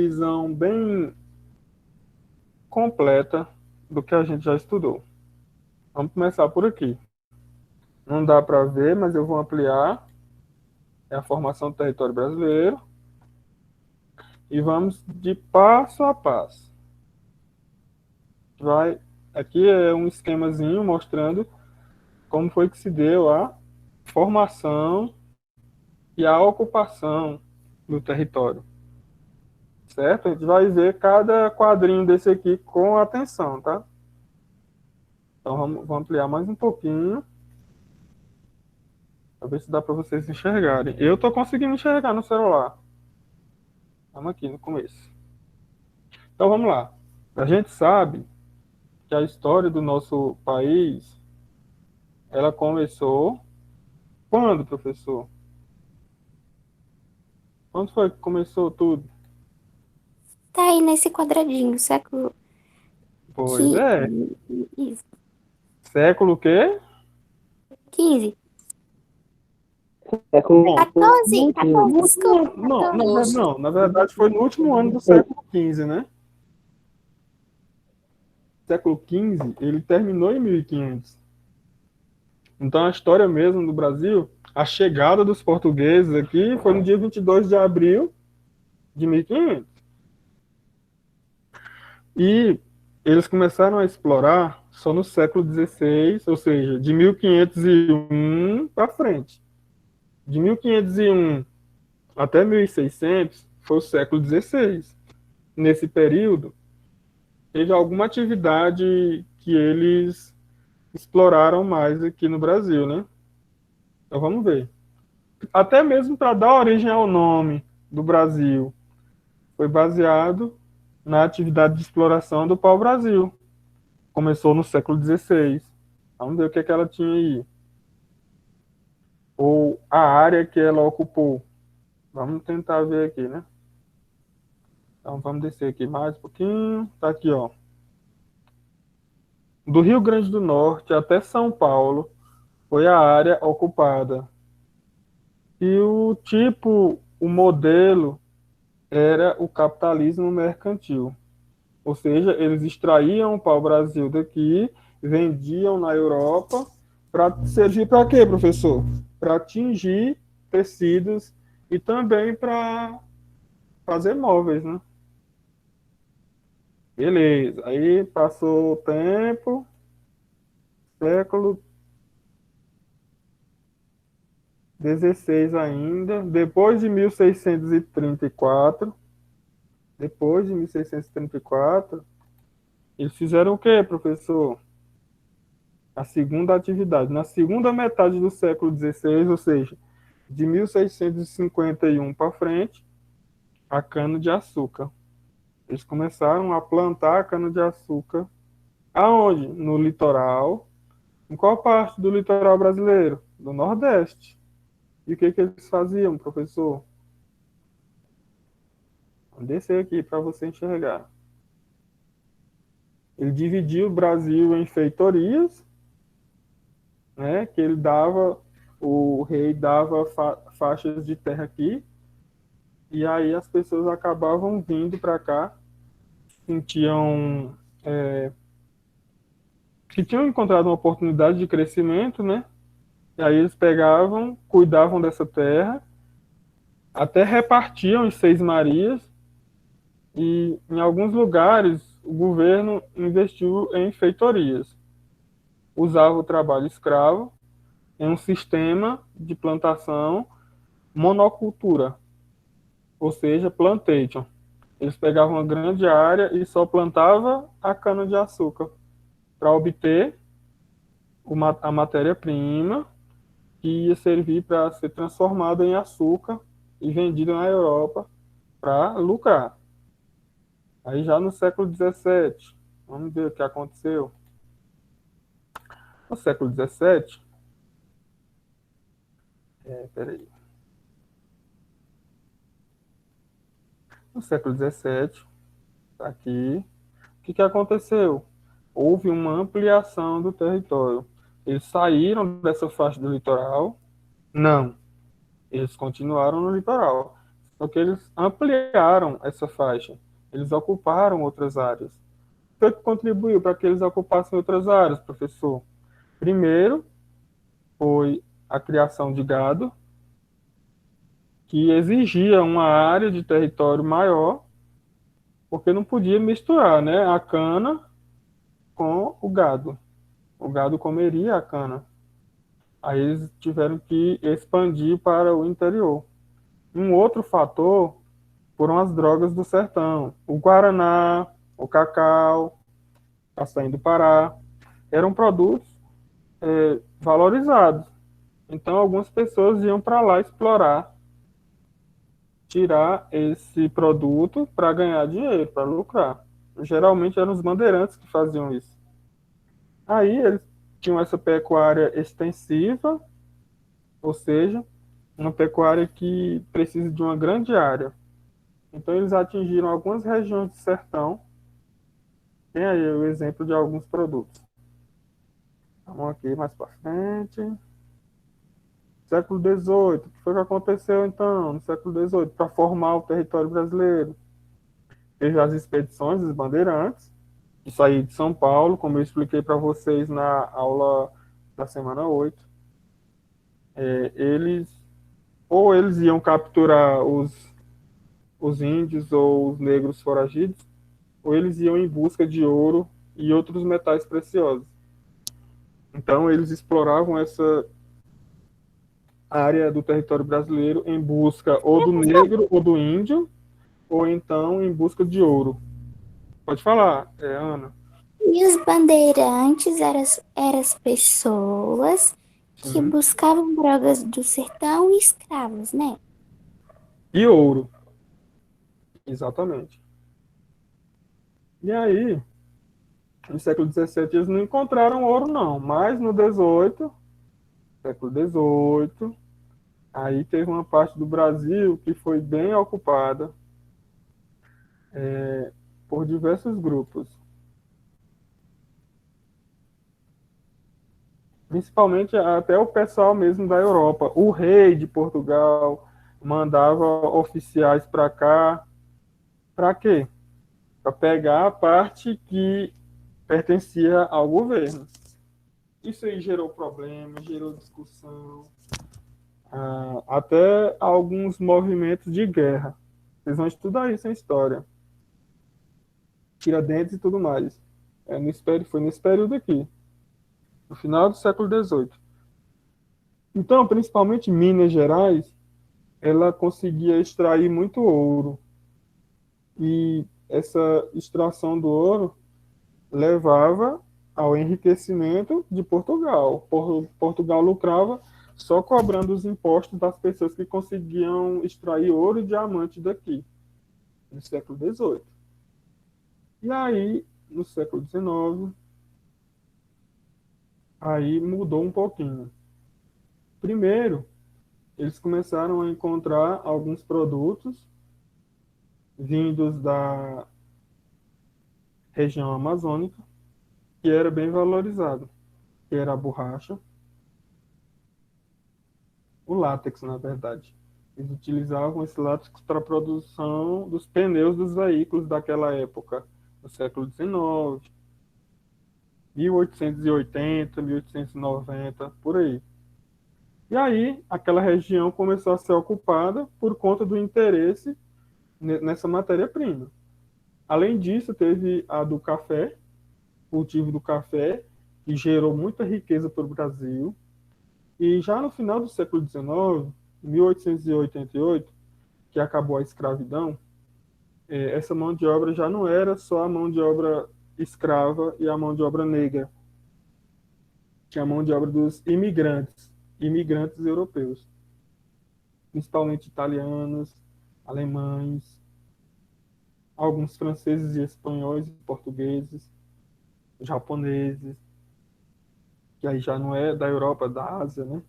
visão bem completa do que a gente já estudou. Vamos começar por aqui. Não dá para ver, mas eu vou ampliar. É a formação do território brasileiro. E vamos de passo a passo. Aqui é um esquemazinho mostrando como foi que se deu a formação e a ocupação do território. Certo? A gente vai ver cada quadrinho desse aqui com atenção, tá? Então vamos ampliar mais um pouquinho. Para ver se dá para vocês enxergarem. Eu estou conseguindo enxergar no celular. Estamos aqui no começo. Então vamos lá. A gente sabe que a história do nosso país, ela começou quando, professor? Quando foi que começou tudo? Tá aí nesse quadradinho, século Pois que é. isso, Século o quê? 15. Bom, foi 14, 14, desculpa, não, 14. não, na verdade foi no último ano do século XV, né? O século XV, ele terminou em 1500. Então a história mesmo do Brasil, a chegada dos portugueses aqui foi no dia 22 de abril de 1500. E eles começaram a explorar só no século XVI, ou seja, de 1501 para frente. De 1501 até 1600 foi o século XVI. Nesse período, teve alguma atividade que eles exploraram mais aqui no Brasil, né? Então vamos ver. Até mesmo para dar origem ao nome do Brasil, foi baseado na atividade de exploração do pau-brasil. Começou no século XVI. Vamos ver o que, é que ela tinha aí. Ou a área que ela ocupou. Vamos tentar ver aqui, né? Então vamos descer aqui mais um pouquinho. Tá aqui, ó. Do Rio Grande do Norte até São Paulo foi a área ocupada. E o tipo, o modelo era o capitalismo mercantil. Ou seja, eles extraíam o pau-brasil daqui, vendiam na Europa, para servir para quê, professor? Para atingir tecidos e também para fazer móveis, né? Beleza. Aí passou o tempo, século XVI ainda, depois de 1634, eles fizeram o quê, professor? A segunda atividade. Na segunda metade do século XVI, ou seja, de 1651 para frente, a cana-de-açúcar. Eles começaram a plantar cana-de-açúcar. Aonde? No litoral. Em qual parte do litoral brasileiro? Do Nordeste. E o que, que eles faziam, professor? Vou descer aqui para você enxergar. Ele dividiu o Brasil em feitorias, né, que ele dava, o rei dava faixas de terra aqui, e aí as pessoas acabavam vindo para cá, sentiam que tinham encontrado uma oportunidade de crescimento, né? E aí eles pegavam, cuidavam dessa terra, até repartiam em seis marias, e em alguns lugares o governo investiu em feitorias. Usava o trabalho escravo em um sistema de plantação monocultura, ou seja, plantation. Eles pegavam uma grande área e só plantava a cana-de-açúcar para obter a matéria-prima que ia servir para ser transformada em açúcar e vendida na Europa para lucrar. Aí já no século XVII, vamos ver o que aconteceu. No século XVII, peraí. No século XVII, tá aqui, o que, que aconteceu? Houve uma ampliação do território. Eles saíram dessa faixa do litoral? Não. Eles continuaram no litoral. Só que eles ampliaram essa faixa. Eles ocuparam outras áreas. O que contribuiu para que eles ocupassem outras áreas, professor? Primeiro, foi a criação de gado, que exigia uma área de território maior, porque não podia misturar, né, a cana com o gado. O gado comeria a cana. Aí eles tiveram que expandir para o interior. Um outro fator foram as drogas do sertão. O guaraná, o cacau, açaí do Pará, eram produtos valorizados. Então, algumas pessoas iam para lá explorar, tirar esse produto para ganhar dinheiro, para lucrar. Geralmente eram os bandeirantes que faziam isso. Aí eles tinham essa pecuária extensiva, ou seja, uma pecuária que precisa de uma grande área. Então eles atingiram algumas regiões do sertão. Tem aí o exemplo de alguns produtos. Vamos aqui mais para frente. Século XVIII. O que foi que aconteceu então no século XVIII para formar o território brasileiro? Teve as expedições dos bandeirantes, que saíram de São Paulo, como eu expliquei para vocês na aula da semana 8. Eles ou eles iam capturar os índios ou os negros foragidos, ou eles iam em busca de ouro e outros metais preciosos. Então, eles exploravam essa área do território brasileiro em busca ou do negro ou do índio, ou então em busca de ouro. Pode falar, Ana. E os bandeirantes eram as pessoas que Sim. buscavam drogas do sertão e escravos, né? E ouro, exatamente. E aí, no século XVII, eles não encontraram ouro, não. Mas no XVIII, século XVIII, aí teve uma parte do Brasil que foi bem ocupada por diversos grupos. Principalmente até o pessoal mesmo da Europa. O rei de Portugal mandava oficiais para cá. Para quê? Para pegar a parte que pertencia ao governo. Isso aí gerou problema, gerou discussão, até alguns movimentos de guerra. Vocês vão estudar isso em história. Tiradentes e tudo mais. Foi nesse período aqui, no final do século XVIII. Então, principalmente Minas Gerais, ela conseguia extrair muito ouro. E essa extração do ouro levava ao enriquecimento de Portugal. Portugal lucrava só cobrando os impostos das pessoas que conseguiam extrair ouro e diamante daqui, no século XVIII. E aí, no século XIX, aí mudou um pouquinho. Primeiro, eles começaram a encontrar alguns produtos vindos da região amazônica, que era bem valorizado, que era a borracha, o látex, na verdade. Eles utilizavam esse látex para a produção dos pneus dos veículos daquela época, no século XIX, 1880, 1890, por aí. E aí, aquela região começou a ser ocupada por conta do interesse nessa matéria-prima. Além disso, teve a do café, o cultivo do café, que gerou muita riqueza para o Brasil. E já no final do século XIX, 1888, que acabou a escravidão, essa mão de obra já não era só a mão de obra escrava e a mão de obra negra, que é a mão de obra dos imigrantes europeus, principalmente italianos, alemães, alguns franceses e espanhóis e portugueses, japoneses, que aí já não é da Europa, da Ásia, né?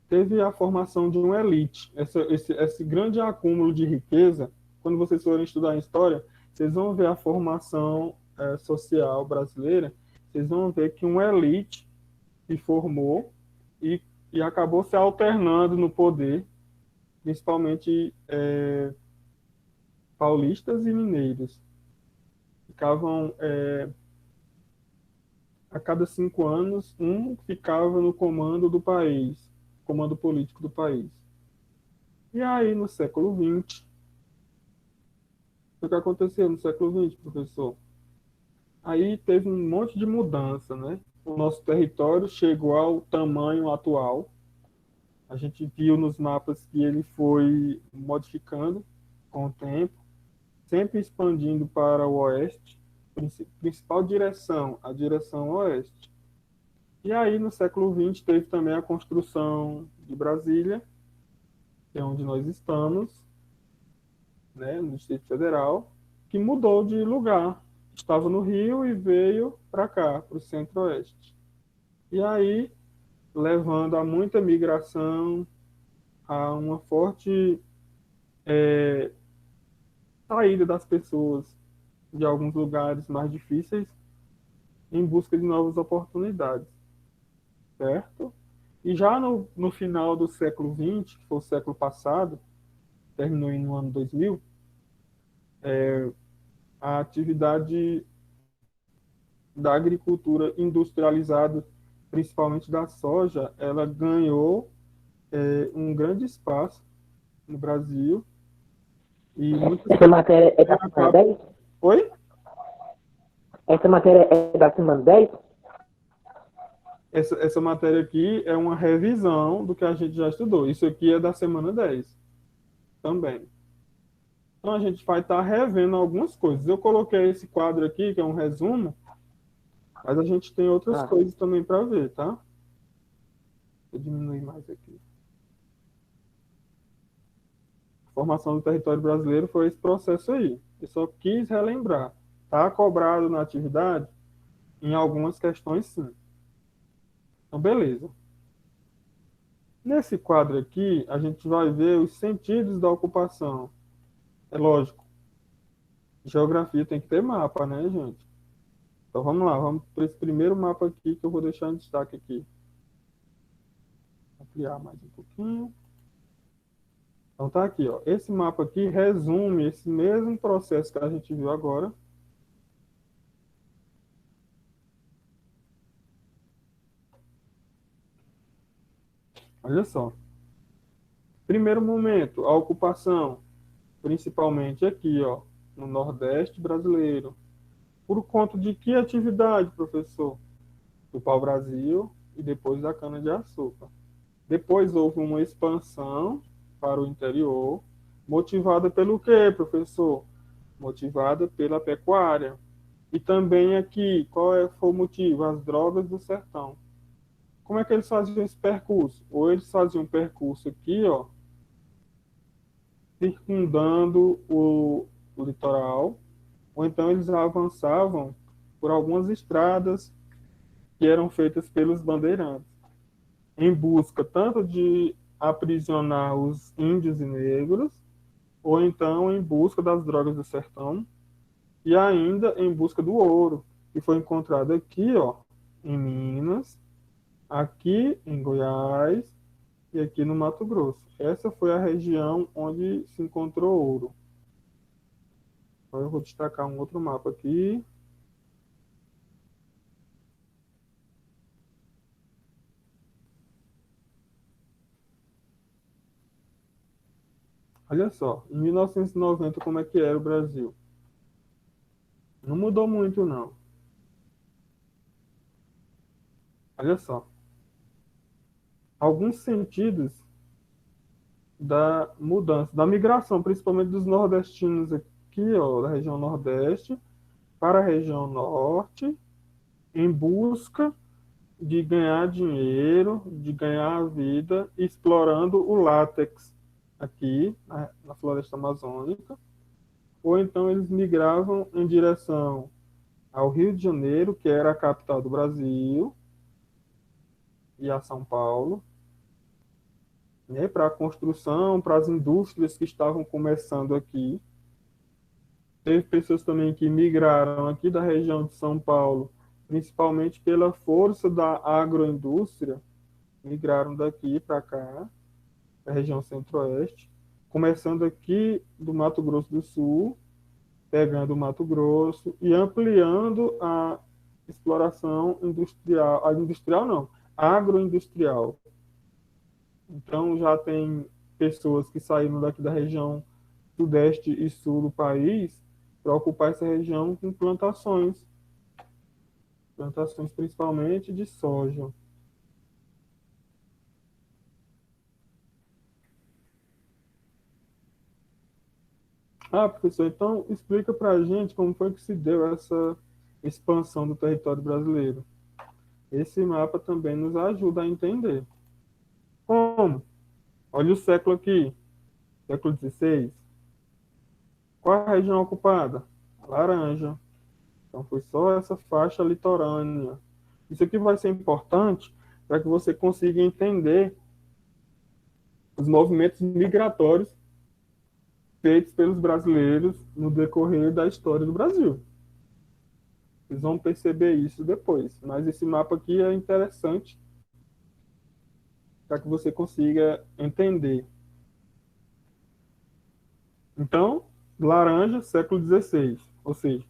Teve a formação de uma elite. Esse grande acúmulo de riqueza, quando vocês forem estudar a história, vocês vão ver a formação social brasileira, vocês vão ver que uma elite se formou e acabou se alternando no poder principalmente paulistas e mineiros. Ficavam, a cada 5 anos, um ficava no comando do país, comando político do país. E aí, no século XX, o que aconteceu no século XX, professor? Aí teve um monte de mudança, né? O nosso território chegou ao tamanho atual. A gente viu nos mapas que ele foi modificando com o tempo, sempre expandindo para o oeste, principal direção, a direção oeste. E aí, no século XX, teve também a construção de Brasília, que é onde nós estamos, né, no Distrito Federal, que mudou de lugar. Estava no Rio e veio para cá, para o Centro-Oeste. E aí, levando a muita migração, a uma forte saída das pessoas de alguns lugares mais difíceis em busca de novas oportunidades, certo? E já no final do século XX, que foi o século passado, terminou no ano 2000, a atividade da agricultura industrializada, principalmente da soja, ela ganhou um grande espaço no Brasil e muitas Essa matéria é da pessoas semana acabam... 10? Oi? Essa matéria é da semana 10? Essa matéria aqui é uma revisão do que a gente já estudou. Isso aqui é da semana 10 também. Então a gente vai estar revendo algumas coisas. Eu coloquei esse quadro aqui, que é um resumo, mas a gente tem outras coisas também para ver, tá? Vou diminuir mais aqui. A formação do território brasileiro foi esse processo aí. Eu só quis relembrar. Está cobrado na atividade? Em algumas questões, sim. Então, beleza. Nesse quadro aqui, a gente vai ver os sentidos da ocupação. É lógico, geografia tem que ter mapa, né, gente? Então, vamos lá, vamos para esse primeiro mapa aqui, que eu vou deixar em destaque aqui. Vou ampliar mais um pouquinho. Então, tá aqui, ó. Esse mapa aqui resume esse mesmo processo que a gente viu agora. Olha só. Primeiro momento, a ocupação, principalmente aqui, ó, no Nordeste brasileiro. Por conta de que atividade, professor? Do pau-brasil e depois da cana-de-açúcar. Depois houve uma expansão para o interior, motivada pelo quê, professor? Motivada pela pecuária. E também aqui, foi o motivo? As drogas do sertão. Como é que eles faziam esse percurso? Ou eles faziam um percurso aqui, ó, circundando o litoral, ou então eles avançavam por algumas estradas que eram feitas pelos bandeirantes, em busca tanto de aprisionar os índios e negros, ou então em busca das drogas do sertão, e ainda em busca do ouro, que foi encontrado aqui, ó, em Minas, aqui em Goiás e aqui no Mato Grosso. Essa foi a região onde se encontrou ouro. Então, eu vou destacar um outro mapa aqui. Olha só, em 1990, como é que era o Brasil? Não mudou muito, não. Olha só. Alguns sentidos da mudança, da migração, principalmente dos nordestinos aqui, ó, da região Nordeste, para a região Norte, em busca de ganhar dinheiro, de ganhar a vida, explorando o látex aqui na floresta amazônica, ou então eles migravam em direção ao Rio de Janeiro, que era a capital do Brasil, e a São Paulo, né, para a construção, para as indústrias que estavam começando aqui. Teve pessoas também que migraram aqui da região de São Paulo, principalmente pela força da agroindústria, migraram daqui para cá, da região centro-oeste. começando aqui do Mato Grosso do Sul, pegando o Mato Grosso e ampliando a exploração industrial, a industrial não, agroindustrial. Então já tem pessoas que saíram daqui da região sudeste e sul do país para ocupar essa região com plantações principalmente de soja. Ah, professor, então explica para a gente como foi que se deu essa expansão do território brasileiro. Esse mapa também nos ajuda a entender. Como? Olha o século aqui, século XVI. Qual a região ocupada? A laranja. Então foi só essa faixa litorânea. Isso aqui vai ser importante para que você consiga entender os movimentos migratórios feitos pelos brasileiros no decorrer da história do Brasil. Vocês vão perceber isso depois. Mas esse mapa aqui é interessante para que você consiga entender. Então, laranja, século XVI, ou seja,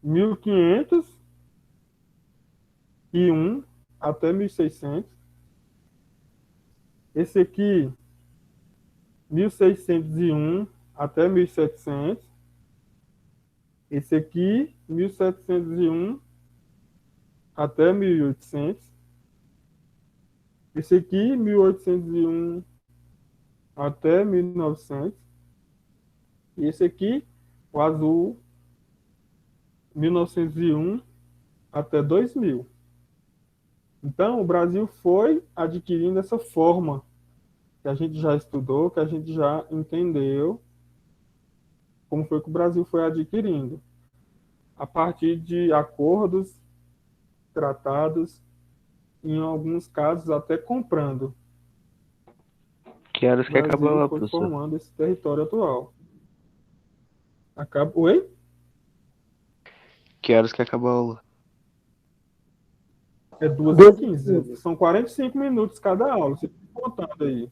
1501 até 1600. Esse aqui, 1601 até 1700. Esse aqui, 1701 até 1800. Esse aqui, 1801 até 1900. E esse aqui, o azul, 1901 até 2000. Então, o Brasil foi adquirindo essa forma que a gente já estudou, que a gente já entendeu como foi que o Brasil foi adquirindo, a partir de acordos, tratados, em alguns casos até comprando. Que horas O que acabou Brasil lá, foi professor? formando esse território atual. Oi? Que horas que acabou a aula? É 2h15. São 45 minutos cada aula. Você está contando aí.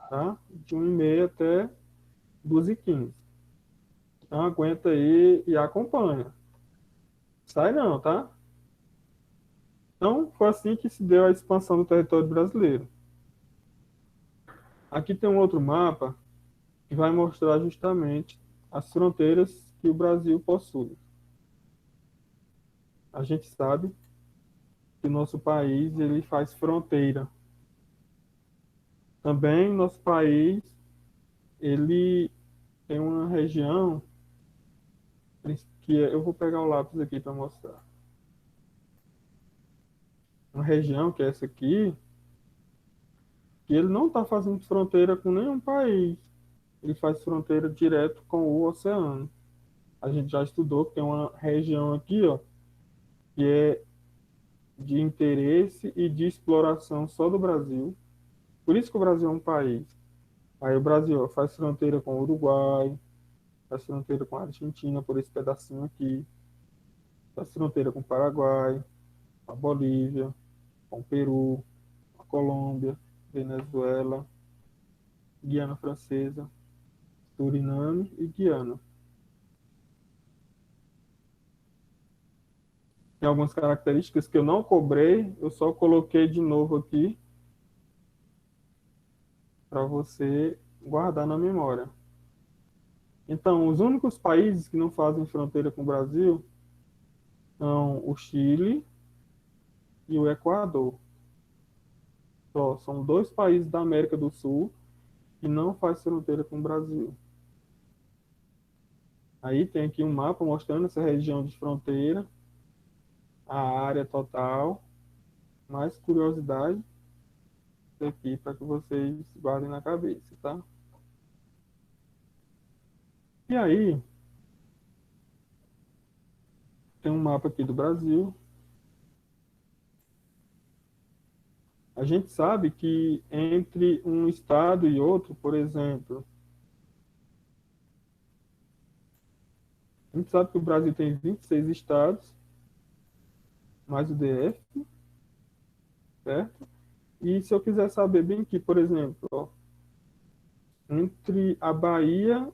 Tá? De 1h30 até 2h15. Então, aguenta aí e acompanha. Sai não, tá? Então, foi assim que se deu a expansão do território brasileiro. Aqui tem um outro mapa que vai mostrar justamente as fronteiras que o Brasil possui. A gente sabe que o nosso país ele faz fronteira. Também nosso país ele tem uma região que eu vou pegar o lápis aqui para mostrar. Uma região que é essa aqui, que ele não está fazendo fronteira com nenhum país. Ele faz fronteira direto com o oceano. A gente já estudou que tem uma região aqui, ó, que é de interesse e de exploração só do Brasil. Por isso que o Brasil é um país. Aí o Brasil ó, faz fronteira com o Uruguai, faz fronteira com a Argentina por esse pedacinho aqui, faz fronteira com o Paraguai, com a Bolívia, com o Peru, com a Colômbia, Venezuela, Guiana Francesa, Suriname e Guiana. Tem algumas características que eu não cobrei, eu só coloquei de novo aqui para você guardar na memória. Então, os únicos países que não fazem fronteira com o Brasil são o Chile e o Equador. São 2 países da América do Sul que não fazem fronteira com o Brasil. Aí tem aqui um mapa mostrando essa região de fronteira, a área total, mais curiosidade aqui para que vocês guardem na cabeça, tá? E aí, tem um mapa aqui do Brasil. A gente sabe que entre um estado e outro, por exemplo, a gente sabe que o Brasil tem 26 estados, mais o DF, certo? E se eu quiser saber bem aqui, por exemplo, ó, entre a Bahia,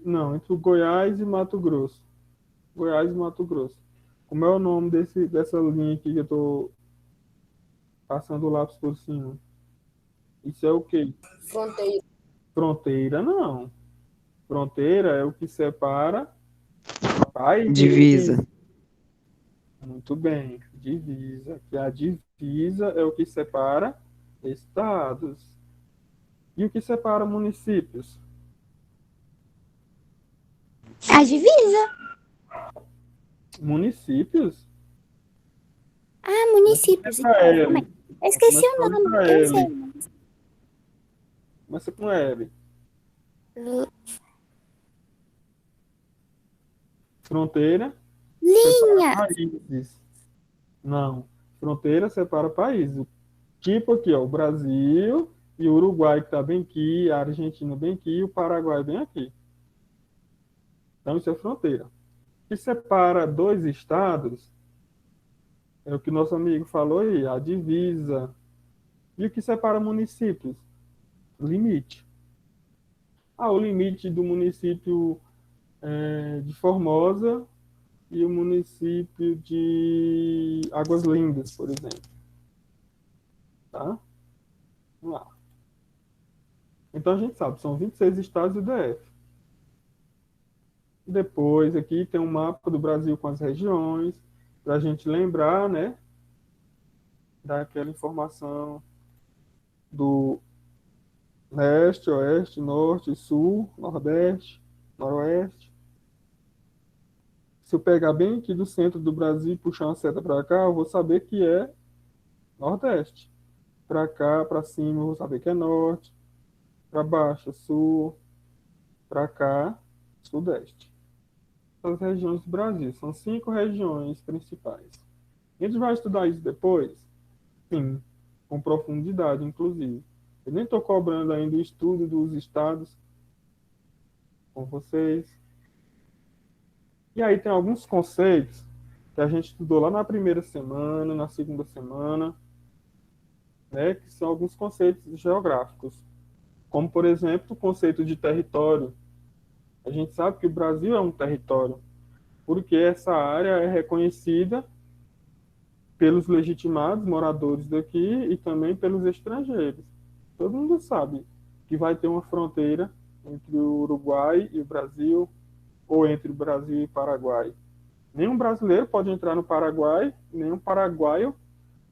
não, entre o Goiás e Mato Grosso. Goiás e Mato Grosso. Como é o nome dessa linha aqui que eu estou passando o lápis por cima? Isso é o quê? Fronteira. Fronteira, não. Fronteira é o que separa país. Divisa. Muito bem, divisa. Que a divisa é o que separa estados. E o que separa municípios? A divisa. Municípios? Ah, municípios. Começa com Então, L. eu esqueci o Começa com nome. Eu sei. Começa com L. Fronteira Linha. países. Não. Fronteira separa países. Tipo aqui, ó, o Brasil e o Uruguai, que está bem aqui, a Argentina bem aqui e o Paraguai bem aqui. Então, isso é fronteira. O que separa dois estados é o que nosso amigo falou aí, a divisa. E o que separa municípios? Limite. O limite do município de Formosa e o município de Águas Lindas, por exemplo. Tá? Vamos lá. Então a gente sabe, são 26 estados e o DF. Depois aqui tem um mapa do Brasil com as regiões, para a gente lembrar, né, daquela informação do leste, oeste, norte, sul, nordeste, noroeste. Se eu pegar bem aqui do centro do Brasil e puxar uma seta para cá, eu vou saber que é nordeste. Para cá, para cima, eu vou saber que é norte. Para baixo, sul. Para cá, sudeste. As regiões do Brasil. São 5 regiões principais. A gente vai estudar isso depois? Sim, com profundidade, inclusive. Eu nem estou cobrando ainda o estudo dos estados com vocês. E aí tem alguns conceitos que a gente estudou lá na primeira semana, na segunda semana, né, que são alguns conceitos geográficos. Como, por exemplo, o conceito de território. A gente sabe que o Brasil é um território, porque essa área é reconhecida pelos legitimados moradores daqui e também pelos estrangeiros. Todo mundo sabe que vai ter uma fronteira entre o Uruguai e o Brasil, ou entre o Brasil e o Paraguai. Nenhum brasileiro pode entrar no Paraguai, nenhum paraguaio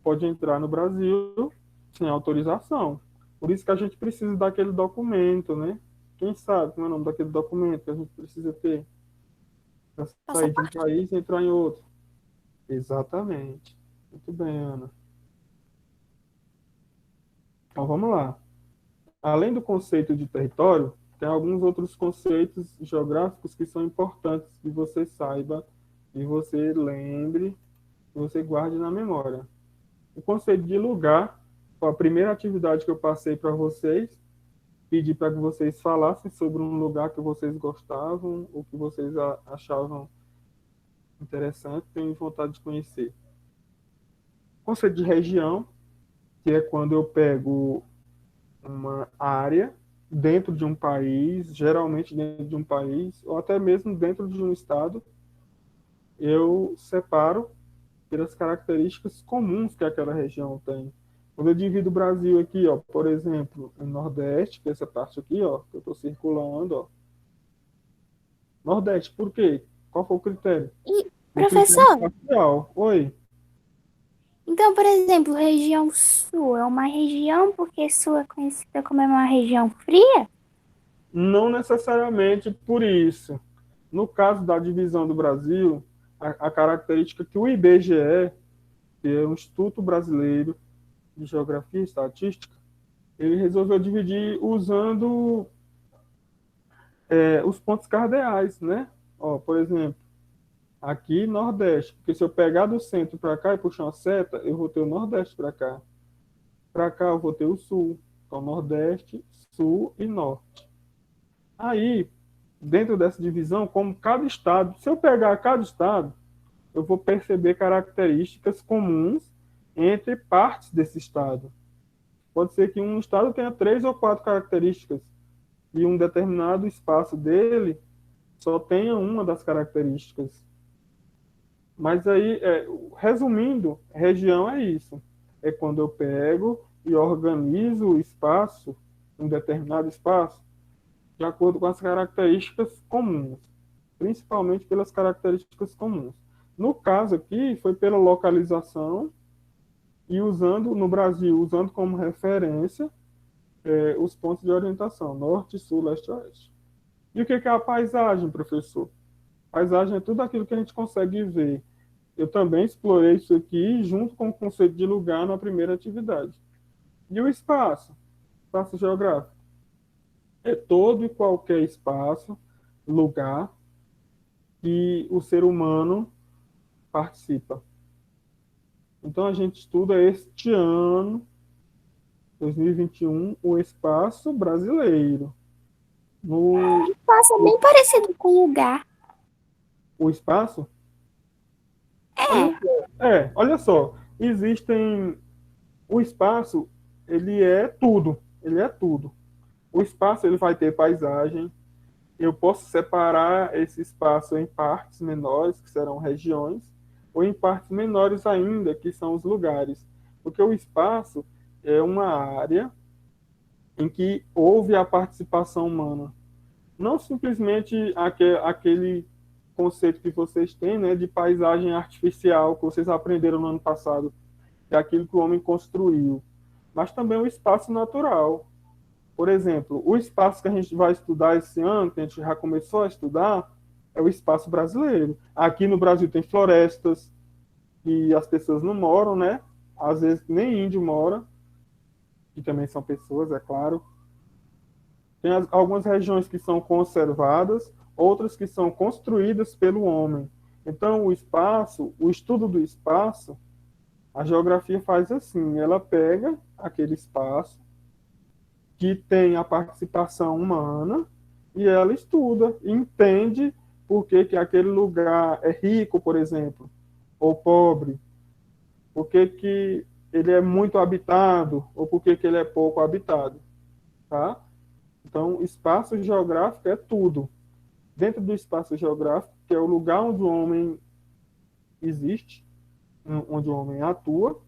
pode entrar no Brasil sem autorização. Por isso que a gente precisa daquele documento, né? Quem sabe como é o nome daquele documento que a gente precisa ter para sair de um país e entrar em outro? Exatamente. Muito bem, Ana. Então vamos lá. Além do conceito de território, tem alguns outros conceitos geográficos que são importantes que você saiba, que você lembre, que você guarde na memória. O conceito de lugar foi a primeira atividade que eu passei para vocês. Pedi para que vocês falassem sobre um lugar que vocês gostavam, ou que vocês achavam interessante, têm vontade de conhecer. O conceito de região, que é quando eu pego uma área dentro de um país, geralmente dentro de um país, ou até mesmo dentro de um estado, eu separo pelas características comuns que aquela região tem. Quando eu divido o Brasil aqui, ó, por exemplo, em Nordeste, que é essa parte aqui, ó, que eu estou circulando, ó. Nordeste, por quê? Qual foi o critério? Professor, Espacial. Oi. então, por exemplo, região sul é uma região porque sul é conhecida como uma região fria? Não necessariamente por isso. No caso da divisão do Brasil, a característica que o IBGE, que é o Instituto Brasileiro de Geografia e Estatística, ele resolveu dividir usando os pontos cardeais, né? Ó, por exemplo, aqui Nordeste, porque se eu pegar do centro para cá e puxar uma seta, eu vou ter o Nordeste para cá. Para cá eu vou ter o Sul. Então, Nordeste, Sul e Norte. Aí, dentro dessa divisão, como cada estado, se eu pegar cada estado, eu vou perceber características comuns entre partes desse estado. Pode ser que um estado tenha 3 ou 4 características e um determinado espaço dele só tenha uma das características. Mas aí, resumindo, região é isso. É quando eu pego e organizo o espaço, um determinado espaço, de acordo com as características comuns, principalmente pelas características comuns. No caso aqui, foi pela localização e usando, no Brasil, usando como referência os pontos de orientação, norte, sul, leste e oeste. E o que é a paisagem, professor? Paisagem é tudo aquilo que a gente consegue ver. Eu também explorei isso aqui junto com o conceito de lugar na primeira atividade. E o espaço? Espaço geográfico. É todo e qualquer espaço, lugar, que o ser humano participa. Então, a gente estuda este ano, 2021, o espaço brasileiro. Espaço é bem parecido com lugar. O espaço? É. Olha só, existem... O espaço, ele é tudo. Ele é tudo. O espaço, ele vai ter paisagem. Eu posso separar esse espaço em partes menores, que serão regiões, ou em partes menores ainda, que são os lugares. Porque o espaço é uma área em que houve a participação humana. Não simplesmente aquele conceito que vocês têm, né, de paisagem artificial, que vocês aprenderam no ano passado, é aquilo que o homem construiu, mas também o espaço natural. Por exemplo, o espaço que a gente vai estudar esse ano, que a gente já começou a estudar, é o espaço brasileiro. Aqui no Brasil tem florestas, que as pessoas não moram, né? Às vezes nem índio mora, que também são pessoas, é claro. Tem algumas regiões que são conservadas, outras que são construídas pelo homem. Então, o espaço, o estudo do espaço, a geografia faz assim, ela pega aquele espaço que tem a participação humana e ela estuda, entende por que aquele lugar é rico, por exemplo, ou pobre, por que ele é muito habitado, ou por que ele é pouco habitado, tá? Então, espaço geográfico é tudo. Dentro do espaço geográfico, que é o lugar onde o homem existe, onde o homem atua,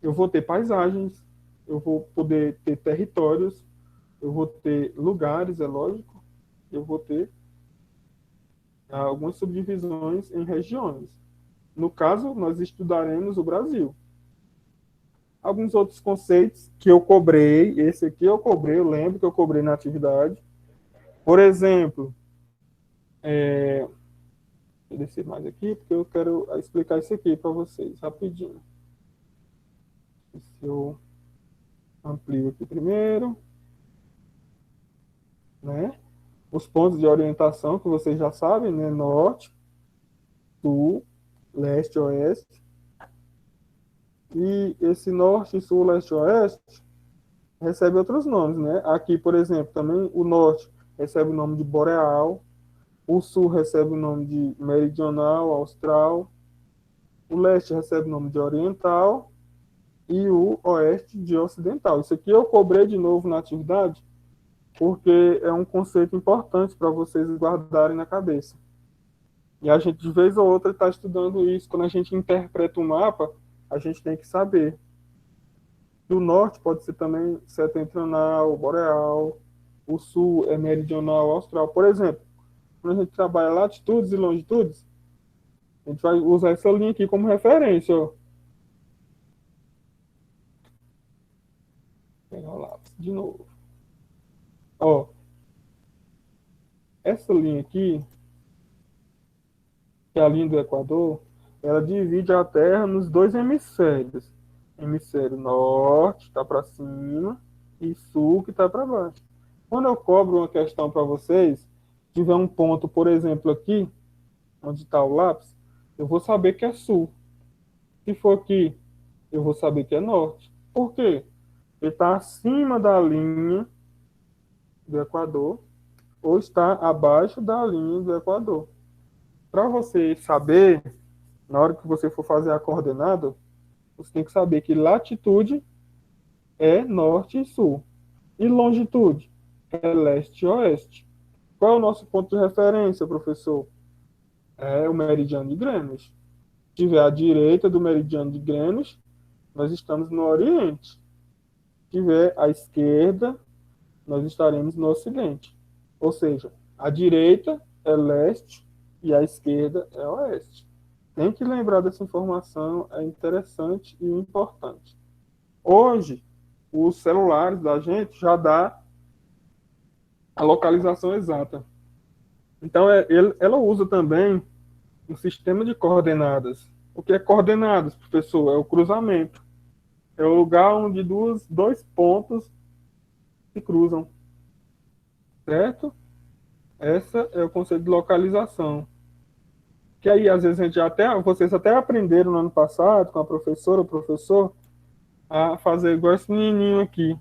eu vou ter paisagens, eu vou poder ter territórios, eu vou ter lugares, é lógico, eu vou ter algumas subdivisões em regiões. No caso, nós estudaremos o Brasil. Alguns outros conceitos que eu cobrei, esse aqui eu cobrei, eu lembro que eu cobrei na atividade. Por exemplo, vou descer mais aqui, porque eu quero explicar isso aqui para vocês, rapidinho. Se eu amplio aqui primeiro, né? Os pontos de orientação que vocês já sabem, né? Norte, sul, leste, oeste. E esse norte, sul, leste, oeste recebe outros nomes, né? Aqui, por exemplo, também o norte recebe o nome de boreal, o sul recebe o nome de meridional, austral, o leste recebe o nome de oriental e o oeste de ocidental. Isso aqui eu cobrei de novo na atividade, porque é um conceito importante para vocês guardarem na cabeça. E a gente, de vez ou outra, está estudando isso. Quando a gente interpreta o mapa, a gente tem que saber. O norte pode ser também setentrional, boreal, o sul é meridional, austral. Por exemplo, quando a gente trabalha latitudes e longitudes, a gente vai usar essa linha aqui como referência, ó. Vou pegar o lápis de novo. Ó, essa linha aqui, que é a linha do Equador, ela divide a Terra nos 2 hemisférios. Hemisfério norte, está para cima, e sul, que está para baixo. Quando eu cobro uma questão para vocês, tiver um ponto, por exemplo, aqui, onde está o lápis, eu vou saber que é sul. Se for aqui, eu vou saber que é norte. Por quê? Ele está acima da linha do Equador ou está abaixo da linha do Equador. Para você saber, na hora que você for fazer a coordenada, você tem que saber que latitude é norte e sul. E longitude é leste e oeste. Qual é o nosso ponto de referência, professor? É o meridiano de Greenwich. Se tiver à direita do meridiano de Greenwich, nós estamos no Oriente. Se tiver à esquerda, nós estaremos no Ocidente. Ou seja, a direita é leste e a esquerda é oeste. Tem que lembrar dessa informação, é interessante e importante. Hoje, os celulares da gente já dá a localização exata. Então, ela usa também um sistema de coordenadas. O que é coordenadas, professor? É o cruzamento. É o lugar onde dois pontos se cruzam. Certo? Essa é o conceito de localização. Que aí, às vezes, vocês até aprenderam no ano passado, com a professora, o professor, a fazer igual esse menininho aqui,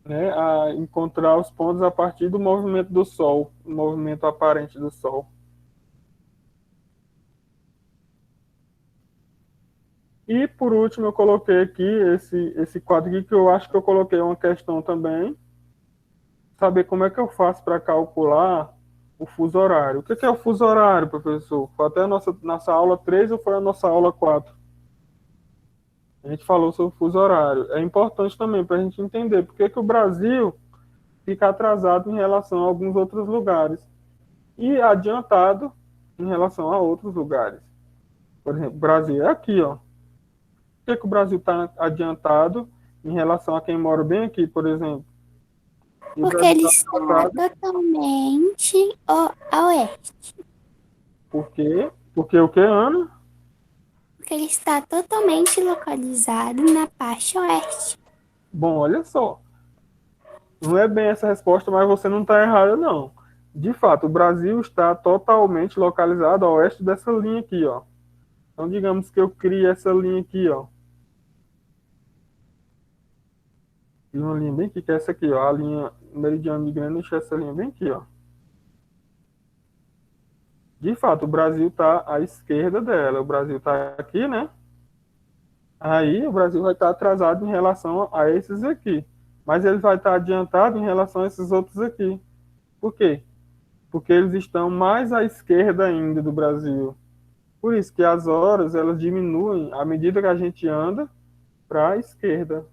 né? A encontrar os pontos a partir do movimento do Sol, o movimento aparente do Sol. E, por último, eu coloquei aqui esse quadro aqui, que eu acho que eu coloquei uma questão também, saber como é que eu faço para calcular o fuso horário. O que é o fuso horário, professor? Foi até a nossa aula 3 ou foi a nossa aula 4? A gente falou sobre o fuso horário. É importante também para a gente entender por que o Brasil fica atrasado em relação a alguns outros lugares e adiantado em relação a outros lugares. Por exemplo, o Brasil é aqui, ó. Por que o Brasil está adiantado em relação a quem mora bem aqui, por exemplo? E o Porque Brasil ele está está adiantado totalmente a oeste. por quê? Porque o que, Ana? Porque ele está totalmente localizado na parte oeste. Bom, olha só. Não é bem essa resposta, mas você não está errado, não. De fato, o Brasil está totalmente localizado a oeste dessa linha aqui, ó. Então, digamos que eu crie essa linha aqui, ó. E uma linha bem aqui, que é essa aqui, ó. A linha meridiana de Greenwich, essa linha bem aqui, ó. De fato, o Brasil está à esquerda dela. O Brasil está aqui, né? Aí o Brasil vai estar atrasado em relação a esses aqui. Mas ele vai estar adiantado em relação a esses outros aqui. Por quê? Porque eles estão mais à esquerda ainda do Brasil. Por isso que as horas elas diminuem à medida que a gente anda para a esquerda.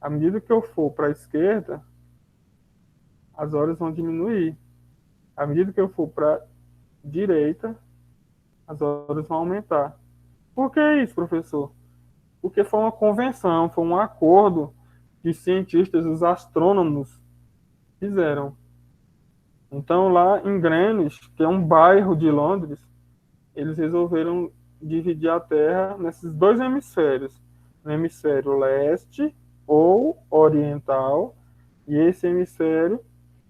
À medida que eu for para a esquerda, as horas vão diminuir. À medida que eu for para a direita, as horas vão aumentar. Por que isso, professor? Porque foi uma convenção, foi um acordo que os cientistas, os astrônomos fizeram. Então, lá em Greenwich, que é um bairro de Londres, eles resolveram dividir a Terra nesses dois hemisférios. No hemisfério leste ou oriental, e esse hemisfério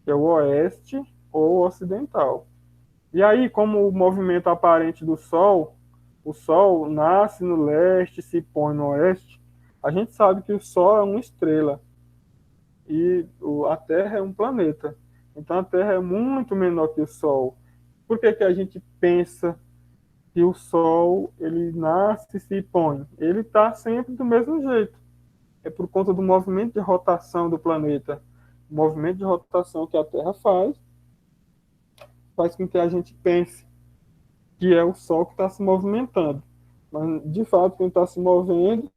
que é o oeste ou ocidental. E aí, como o movimento aparente do Sol, o Sol nasce no leste e se põe no oeste, a gente sabe que o Sol é uma estrela e a Terra é um planeta. Então a Terra é muito menor que o Sol. Por que a gente pensa que o Sol ele nasce e se põe? Ele está sempre do mesmo jeito. É por conta do movimento de rotação do planeta. O movimento de rotação que a Terra faz com que a gente pense que é o Sol que está se movimentando. Mas, de fato, quem está se movendo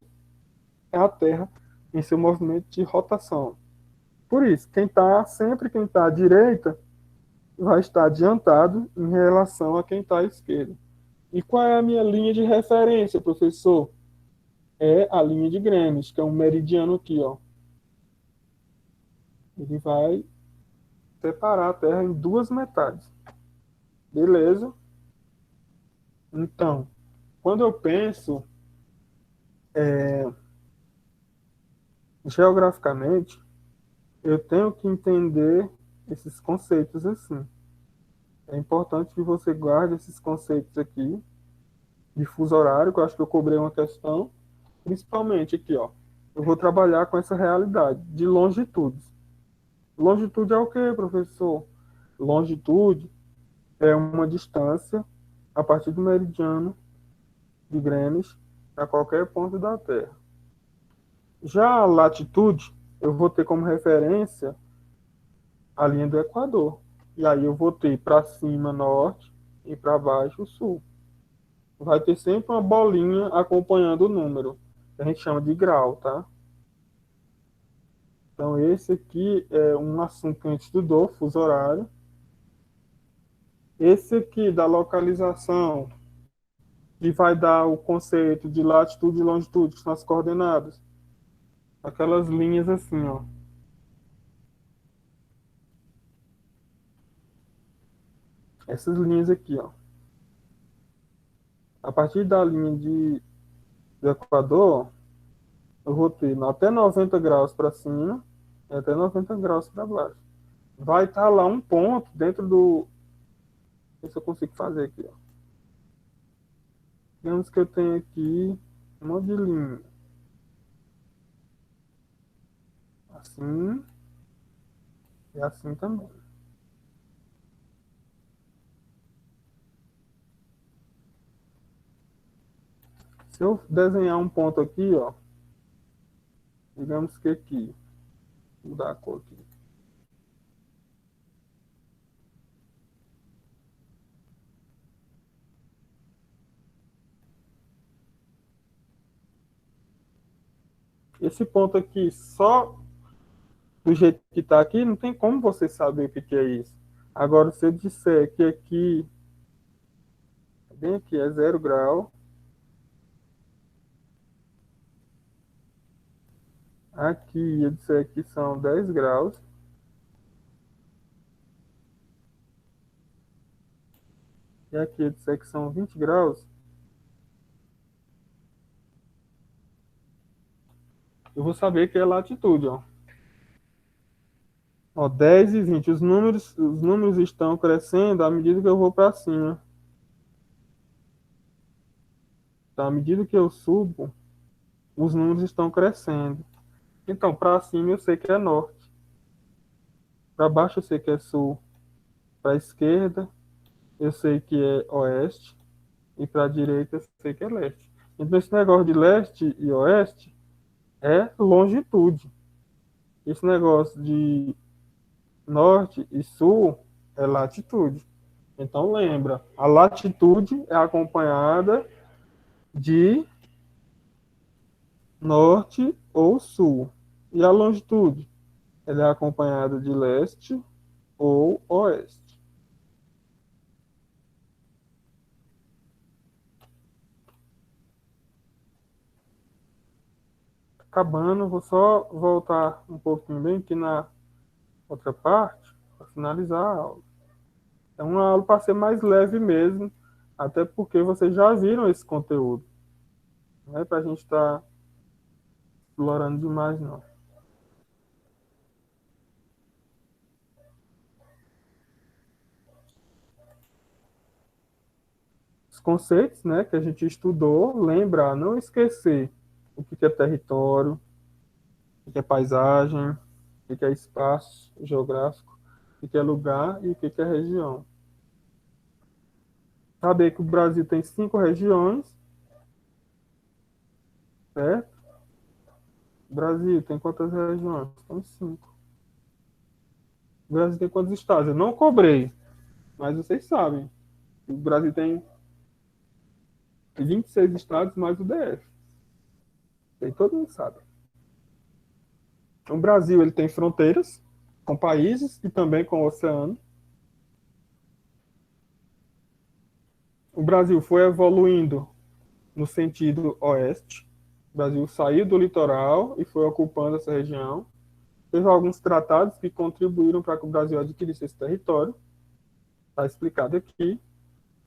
é a Terra em seu movimento de rotação. Por isso, quem está à direita vai estar adiantado em relação a quem está à esquerda. E qual é a minha linha de referência, professor? É a linha de Greenwich, que é um meridiano aqui, ó. Ele vai separar a Terra em duas metades. Beleza? Então, quando eu penso geograficamente, eu tenho que entender esses conceitos assim. É importante que você guarde esses conceitos aqui de fuso horário, que eu acho que eu cobrei uma questão, principalmente aqui, ó. Eu vou trabalhar com essa realidade de longitudes. Longitude é o quê, professor? Longitude é uma distância a partir do meridiano de Greenwich a qualquer ponto da Terra. Já a latitude, eu vou ter como referência a linha do Equador. E aí eu vou ter para cima norte e para baixo sul. Vai ter sempre uma bolinha acompanhando o número, que a gente chama de grau, tá? Então esse aqui é um assunto que a gente estudou, fuso horário. Esse aqui da localização, que vai dar o conceito de latitude e longitude, que são as coordenadas. Aquelas linhas assim, ó. Essas linhas aqui, ó. A partir da linha do Equador, eu vou ter até 90 graus para cima e até 90 graus para baixo. Vai estar lá um ponto dentro do... Não sei se eu consigo fazer aqui, ó. Digamos que eu tenho aqui um monte de linha. Assim e assim também. Se eu desenhar um ponto aqui, ó, digamos que aqui, vou mudar a cor aqui. Esse ponto aqui, só do jeito que está aqui, não tem como você saber o que é isso. Agora, se eu disser que aqui, bem aqui, é 0 grau, aqui eu disser que são 10 graus, e aqui eu disser que são 20 graus, eu vou saber que é latitude, ó. Ó, 10 e 20. Os números estão crescendo à medida que eu vou para cima. Então, à medida que eu subo, os números estão crescendo. Então, para cima eu sei que é norte. Para baixo eu sei que é sul. Para a esquerda eu sei que é oeste. E para a direita eu sei que é leste. Então, esse negócio de leste e oeste é longitude. Esse negócio de norte e sul é latitude. Então, lembra, a latitude é acompanhada de norte ou sul. E a longitude? Ela é acompanhada de leste ou oeste. Acabando, vou só voltar um pouquinho bem aqui na outra parte, para finalizar a aula. É uma aula para ser mais leve mesmo, até porque vocês já viram esse conteúdo. Não é para a gente estar explorando demais, não. Os conceitos, né, que a gente estudou, lembrar, não esquecer o que é território, o que é paisagem, o que é espaço geográfico, o que é lugar e o que é região. Saber que o Brasil tem 5 regiões, certo? O Brasil tem quantas regiões? Tem 5. O Brasil tem quantos estados? Eu não cobrei, mas vocês sabem. O Brasil tem 26 estados mais o DF. E todo mundo sabe. O Brasil ele tem fronteiras com países e também com o oceano. O Brasil foi evoluindo no sentido oeste. O Brasil saiu do litoral e foi ocupando essa região. Teve alguns tratados que contribuíram para que o Brasil adquirisse esse território. Está explicado aqui.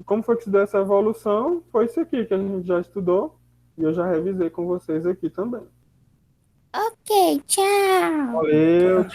E como foi que se deu essa evolução? Foi isso aqui que a gente já estudou e eu já revisei com vocês aqui também. Ok, tchau. Valeu, tchau.